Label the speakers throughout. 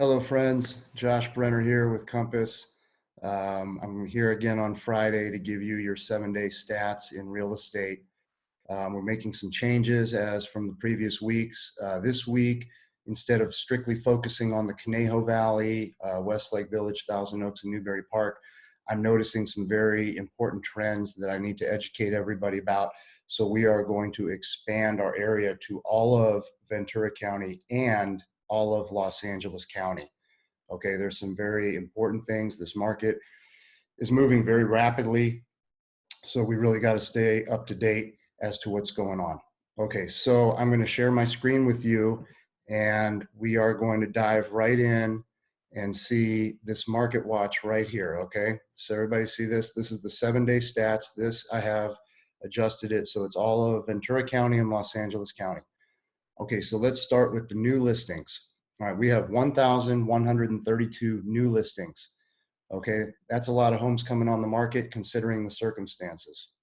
Speaker 1: Hello, friends. Josh Brenner here with Compass. I'm here again on Friday to give you your 7-day stats in real estate. We're making some changes as from the previous weeks. This week, instead of strictly focusing on the Conejo Valley, Westlake Village, Thousand Oaks, and Newberry Park, I'm noticing some very important trends that I need to educate everybody about. So we are going to expand our area to all of Ventura County and all of Los Angeles County. Okay, there's some very important things. This market is moving very rapidly, so we really got to stay up to date as to what's going on. Okay, so I'm going to share my screen with you, and we are going to dive right in and see this market watch right here. Okay, so everybody see this. This is the 7-day stats. This I have adjusted it so it's all of Ventura County and Los Angeles County. Okay, so let's start with the new listings. All right, we have 1,132 new listings. Okay, that's a lot of homes coming on the market considering the circumstances.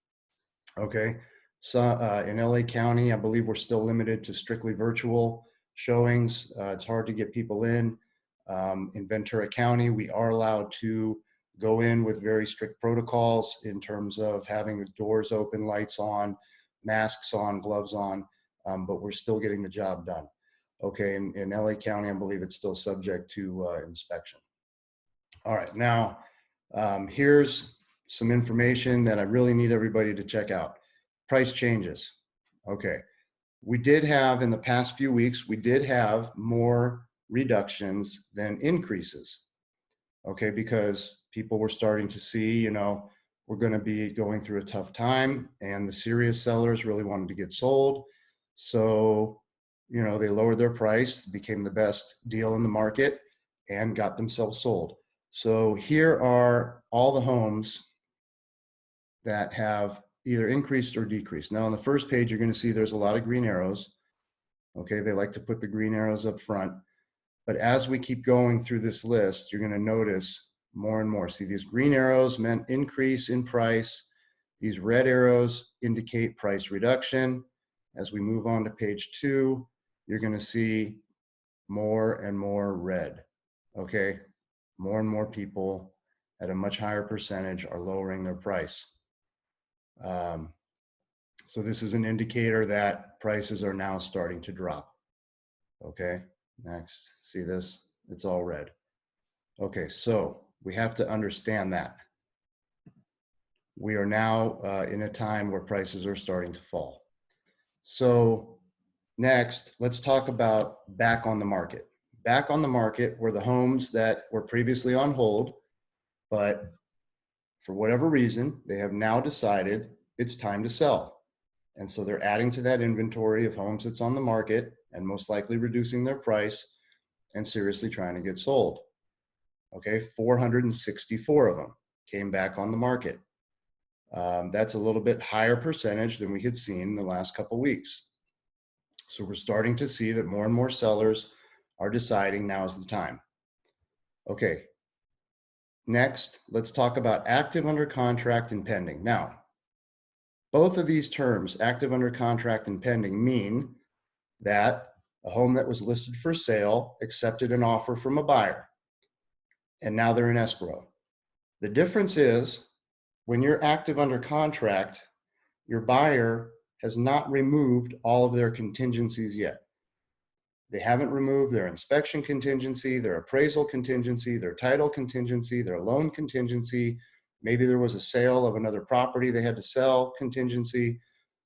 Speaker 1: Okay, so in LA County, I believe we're still limited to strictly virtual showings. It's hard to get people in. In Ventura County, we are allowed to go in with very strict protocols in terms of having the doors open, lights on, masks on, gloves on, but we're still getting the job done. Okay, in LA County, I believe it's still subject to inspection. All right, now here's some information that I really need everybody to check out. Price changes. Okay, we did have in the past few weeks, we did have more reductions than increases. Okay, because people were starting to see, we're going to be going through a tough time, and the serious sellers really wanted to get sold. So, they lowered their price, became the best deal in the market, and got themselves sold. So here are all the homes that have either increased or decreased. Now on the first page, you're going to see there's a lot of green arrows. Okay, they like to put the green arrows up front. But as we keep going through this list, you're going to notice more and more. See, these green arrows meant increase in price. These red arrows indicate price reduction. As we move on to page 2, you're going to see more and more red. Okay, more and more people at a much higher percentage are lowering their price. So this is an indicator that prices are now starting to drop. Okay, next, see this? It's all red. Okay, so we have to understand that. We are now in a time where prices are starting to fall. So next, let's talk about back on the market. Back on the market were the homes that were previously on hold, but for whatever reason, they have now decided it's time to sell. And so they're adding to that inventory of homes that's on the market and most likely reducing their price and seriously trying to get sold. Okay, 464 of them came back on the market. That's a little bit higher percentage than we had seen in the last couple of weeks. So we're starting to see that more and more sellers are deciding now is the time. Okay, next, let's talk about active under contract and pending. Now, both of these terms, active under contract and pending, mean that a home that was listed for sale accepted an offer from a buyer, and now they're in escrow. The difference is when you're active under contract, your buyer has not removed all of their contingencies yet. They haven't removed their inspection contingency, their appraisal contingency, their title contingency, their loan contingency. Maybe there was a sale of another property they had to sell contingency.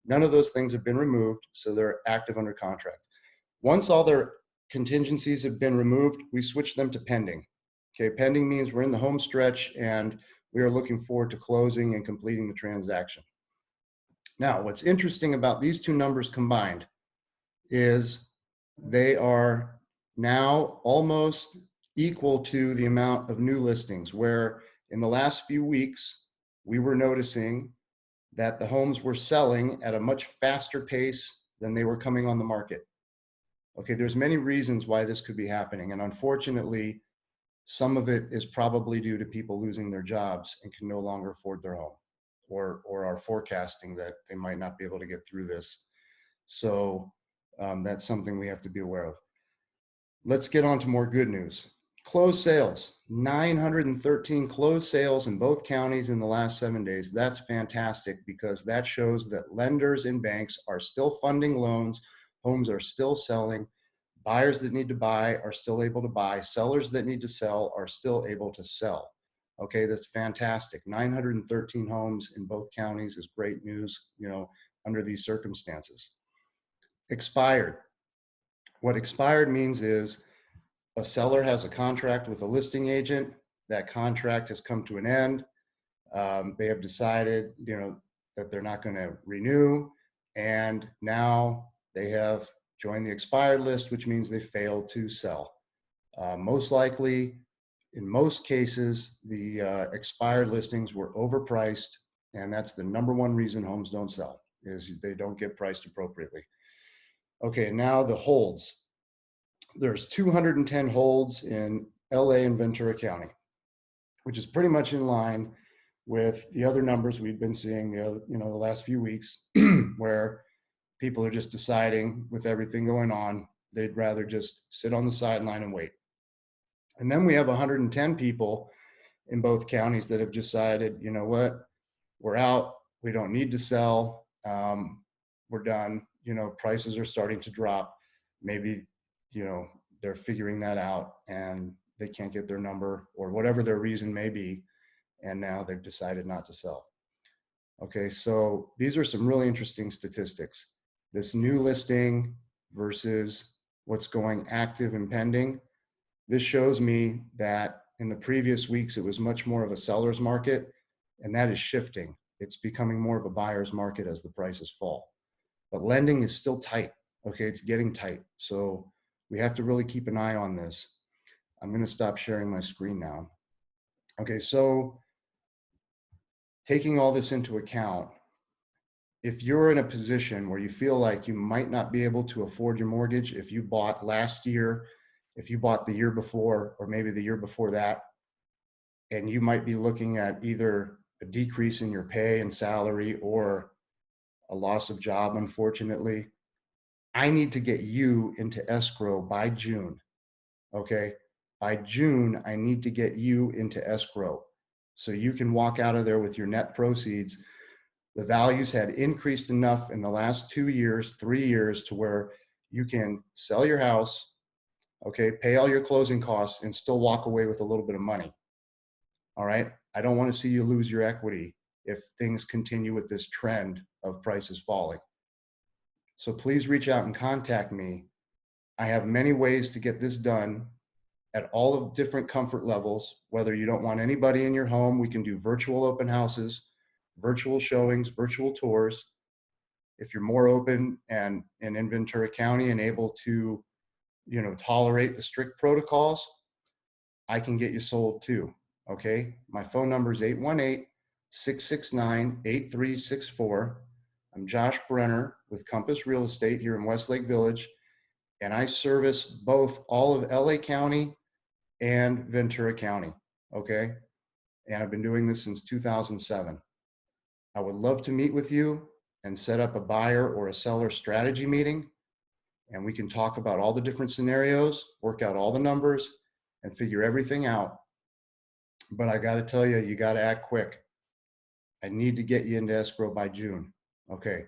Speaker 1: None of those things have been removed, so they're active under contract. Once all their contingencies have been removed, we switch them to pending. Okay, pending means we're in the home stretch and we are looking forward to closing and completing the transaction. Now, what's interesting about these two numbers combined is they are now almost equal to the amount of new listings, where in the last few weeks, we were noticing that the homes were selling at a much faster pace than they were coming on the market. Okay, there's many reasons why this could be happening, and unfortunately, some of it is probably due to people losing their jobs and can no longer afford their home, or are forecasting that they might not be able to get through this. So that's something we have to be aware of. Let's get on to more good news. Closed sales, 913 closed sales in both counties in the last 7 days. That's fantastic because that shows that lenders and banks are still funding loans, homes are still selling, buyers that need to buy are still able to buy, sellers that need to sell are still able to sell. Okay, that's fantastic. 913 homes in both counties is great news, under these circumstances. Expired. What expired means is a seller has a contract with a listing agent. That contract has come to an end. They have decided, that they're not going to renew, and now they have joined the expired list, which means they failed to sell. Most likely, in most cases, the expired listings were overpriced, and that's the number one reason homes don't sell, is they don't get priced appropriately. Okay, now the holds. There's 210 holds in LA and Ventura County, which is pretty much in line with the other numbers we've been seeing the last few weeks, where people are just deciding, with everything going on, they'd rather just sit on the sideline and wait. And then we have 110 people in both counties that have decided, you know what, we're out, we don't need to sell, we're done, prices are starting to drop. Maybe, they're figuring that out and they can't get their number or whatever their reason may be, and now they've decided not to sell. Okay, so these are some really interesting statistics. This new listing versus what's going active and pending. This shows me that in the previous weeks, it was much more of a seller's market, and that is shifting. It's becoming more of a buyer's market as the prices fall. But lending is still tight. Okay, it's getting tight. So we have to really keep an eye on this. I'm going to stop sharing my screen now. Okay, so taking all this into account, if you're in a position where you feel like you might not be able to afford your mortgage, if you bought last year, if you bought the year before, or maybe the year before that, and you might be looking at either a decrease in your pay and salary or a loss of job, unfortunately, I need to get you into escrow by June. Okay. By June, I need to get you into escrow so you can walk out of there with your net proceeds. The values had increased enough in the last 2 years, 3 years, to where you can sell your house, okay, pay all your closing costs, and still walk away with a little bit of money. All right. I don't want to see you lose your equity if things continue with this trend of prices falling. So please reach out and contact me. I have many ways to get this done at all of different comfort levels. Whether you don't want anybody in your home, we can do virtual open houses, virtual showings, virtual tours. If you're more open and in Ventura County and able to, tolerate the strict protocols, I can get you sold too. Okay. My phone number is 818-669-8364. I'm Josh Brenner with Compass Real Estate here in Westlake Village, and I service both all of LA County and Ventura County. Okay. And I've been doing this since 2007. I would love to meet with you and set up a buyer or a seller strategy meeting, and we can talk about all the different scenarios, work out all the numbers, and figure everything out. But I got to tell you, you got to act quick. I need to get you into escrow by June. Okay.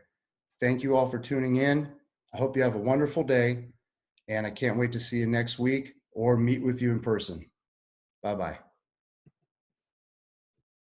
Speaker 1: Thank you all for tuning in. I hope you have a wonderful day, and I can't wait to see you next week or meet with you in person. Bye-bye.